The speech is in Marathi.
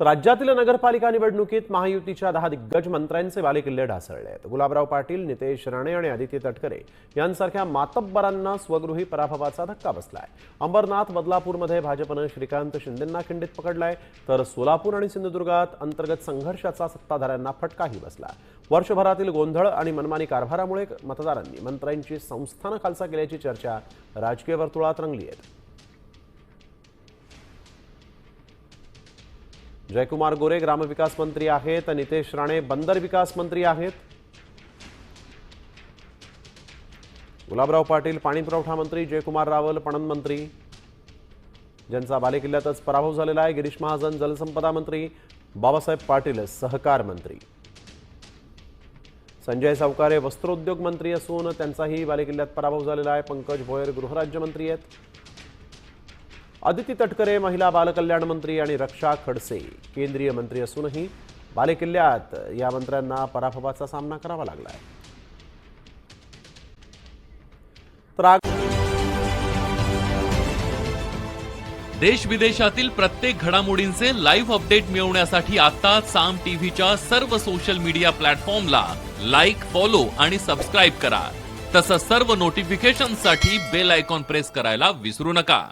तर राज्यातील नगरपालिका निवडणुकीत महायुतीच्या 10 दिग्गज मंत्र्यांचे बालेकिल्ले ढासळले आहेत। गुलाबराव पाटील, नितेश राणे आणि आदित्य तटकरे यांसारख्या मातब्बरांना स्वगृही पराभवाचा धक्का बसलाय। अंबरनाथ, बदलापूरमध्ये भाजपने श्रीकांत शिंदेंना खिंडीत पकडलाय, तर सोलापूर आणि सिंधुदुर्गात अंतर्गत संघर्षाचा सत्ताधाऱ्यांना फटकाही बसला। वर्षभरातील गोंधळ आणि मनमानी कारभारामुळे मतदारांनी मंत्र्यांची संस्थानं खालसा केल्याची चर्चा राजकीय वर्तुळात रंगली आहे। जयकुमार गोरे ग्रामविकास मंत्री आहेत, नितेश राणे बंदर विकास मंत्री आहेत, गुलाबराव पाटील पाणी पुरवठा मंत्री, जयकुमार रावल पणन मंत्री ज्यांचा बालेकिल्ल्यातच पराभव झालेला आहे, गिरीश महाजन जलसंपदा मंत्री, बाबासाहेब पाटील सहकार मंत्री, संजय सावकारे वस्त्रोद्योग मंत्री असून त्यांचाही बालेकिल्ल्यात पराभव झालेला आहे, पंकज भोयर गृहराज्यमंत्री आहेत, आदित्य तटकरे महिला बालकल्याण मंत्री आणि रक्षा खडसे केंद्रीय मंत्री असूनही बालेकिल्ल्यात या मंत्र्यांना पराभवाचा सामना करावा लागला आहे। देश विदेशातील प्रत्येक घडामोडींचे लाईव्ह अपडेट मिळवण्यासाठी आता साम टीव्हीच्या सर्व सोशल मीडिया प्लॅटफॉर्मला लाईक, फॉलो आणि सबस्क्राईब करा। तसंच सर्व नोटिफिकेशनसाठी बेल आयकॉन प्रेस करायला विसरू नका।